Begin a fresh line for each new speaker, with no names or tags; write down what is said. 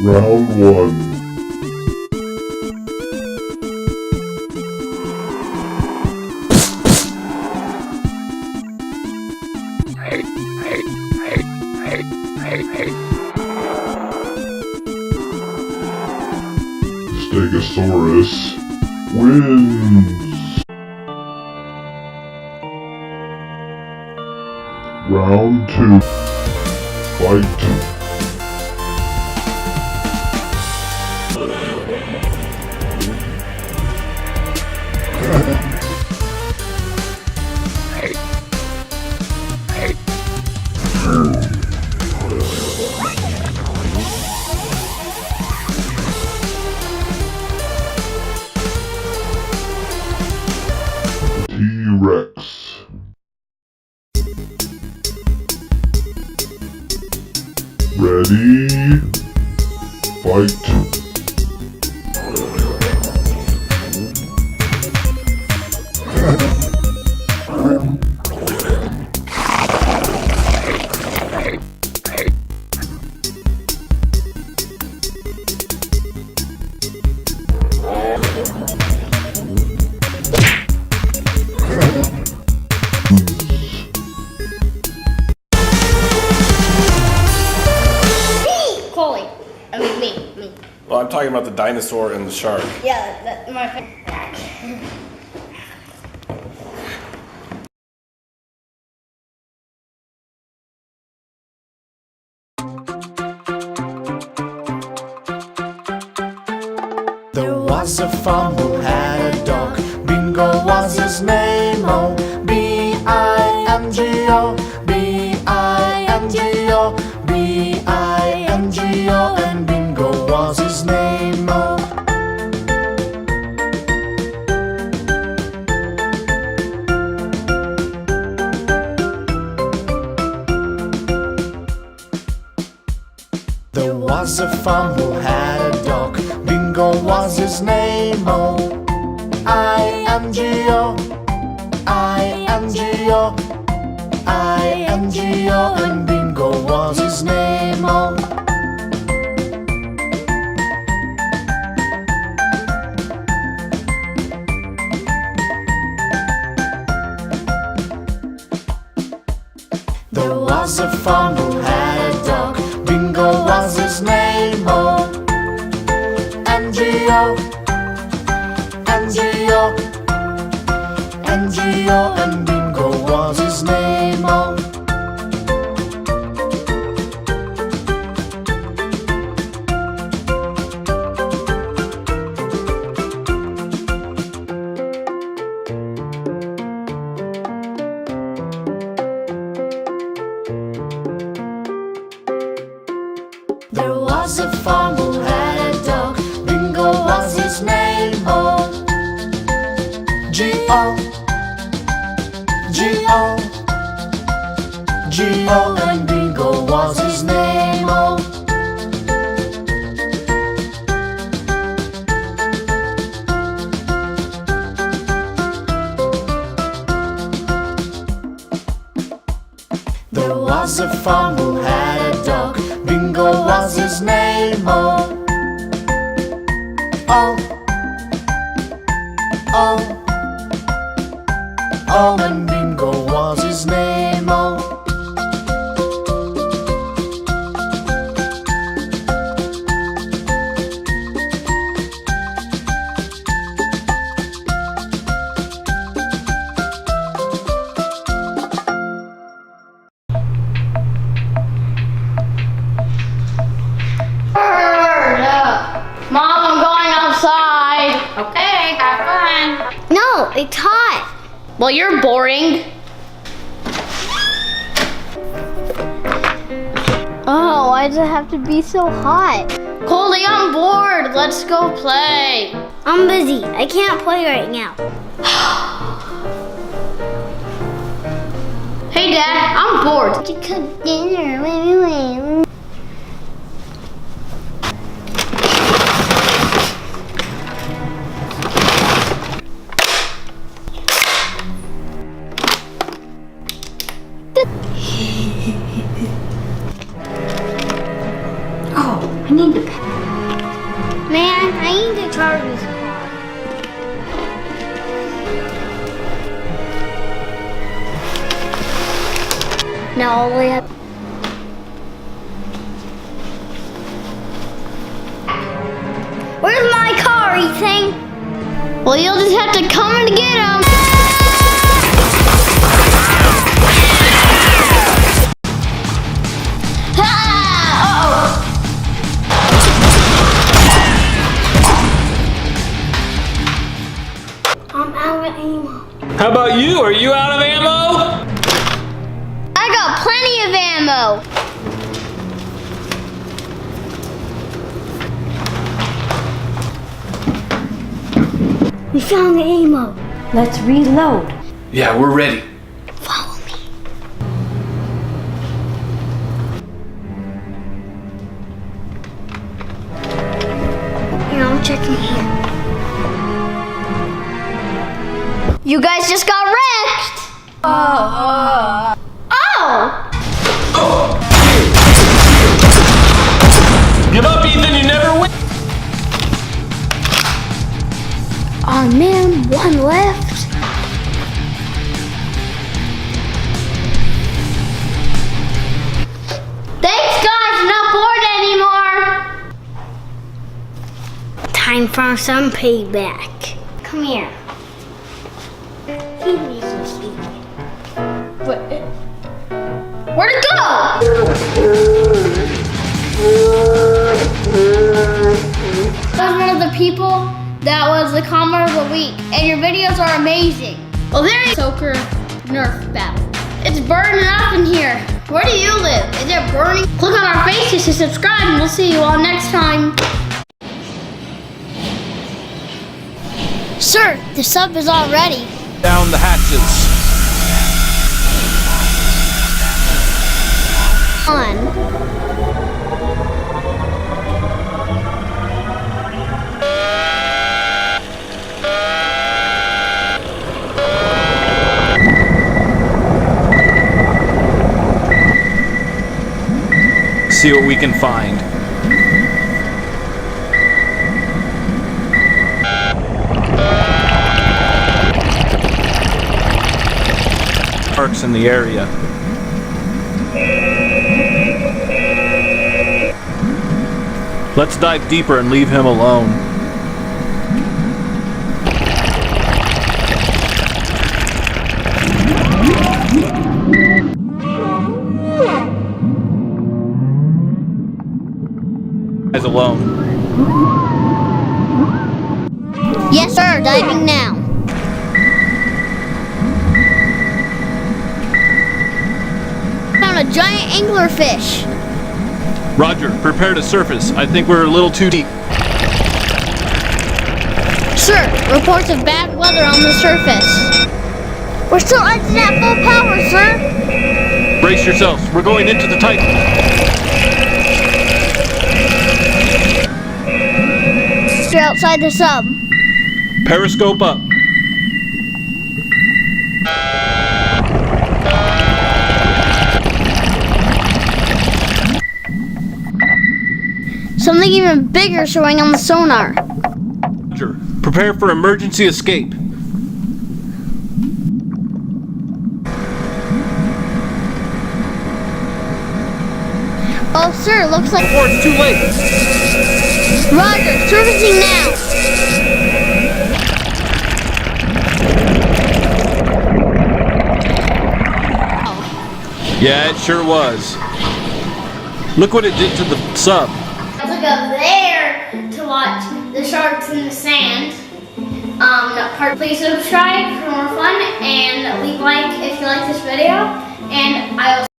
Round 1. Stegosaurus wins. Round 2. Fight. T-Rex. Ready? Fight.
Me.
Well, I'm talking about the dinosaur and the shark.
Yeah, that's my favorite.
There was a farm who had a dog. Bingo was his name. Oh, B-I-N-G-O, B-I-N-G-O, B-I-N-G-O, and Bingo was his name. Oh. There was a farm who had a dog. Bingo was his name. Oh, I-N-G-O, I-N-G-O, I-N-G-O, and Bingo was his name. Oh. There was a farm who had a dog. Bingo was his name. Oh, N-G-O, N-G-O, N-G-O, and Bingo was his name. Oh. There was a farm who had a dog. Bingo was his name. Oh, G-O, G-O, G-O, and Bingo was his name. Oh. There was a farm who had a dog. Bingo was his name. Oh, oh, oh, oh, and Bingo was his name. Oh.
Mom, I'm going outside.
Okay, have fun.
No, it's hot. Well, you're boring. Oh, why does it have to be so hot? Coley, I'm bored. Let's go play. I'm busy. I can't play right now. Hey, Dad, I'm bored. To cook dinner. Wait.
Oh,
I need to. Man, I need to charge this car. Now all the way up. Where's my car, Ethan? Well, you'll just have to come and get him. I'm out of ammo.
How about you? Are you out of ammo?
I got plenty of ammo. We found the ammo.
Let's reload.
Yeah, we're ready.
Follow me. Here, I'm checking here. You guys just got wrecked. Oh!
Give up, Ethan. You never win.
Oh man, one left. Thanks guys, I'm not bored anymore. Time for some payback. Come here. He needs to sleep. Where'd it go? That was one of the people that was the comment of the week, and your videos are amazing. Well, there is Soaker Nerf battle. It's burning up in here. Where do you live? Is it burning? Click on our faces to subscribe, and we'll see you all next time. Sir, the sub is all ready.
Down the hatches.
On.
See what we can find. Parks in the area. Let's dive deeper and leave him alone. Guys alone.
Yes, sir, diving now. Found a giant anglerfish.
Roger, prepare to surface. I think we're a little too deep.
Sir, reports of bad weather on the surface. We're still acting at full power, sir.
Brace yourselves. We're going into the Titan.
We're outside the sub.
Periscope up.
Something even bigger showing on the sonar.
Roger, prepare for emergency escape.
Oh, sir, looks like...
Before it's too late.
Roger, surfacing now.
Yeah, it sure was. Look what it did to the sub.
Look up there to watch the sharks in the sand. Please subscribe for more fun and leave a like if you like this video. And I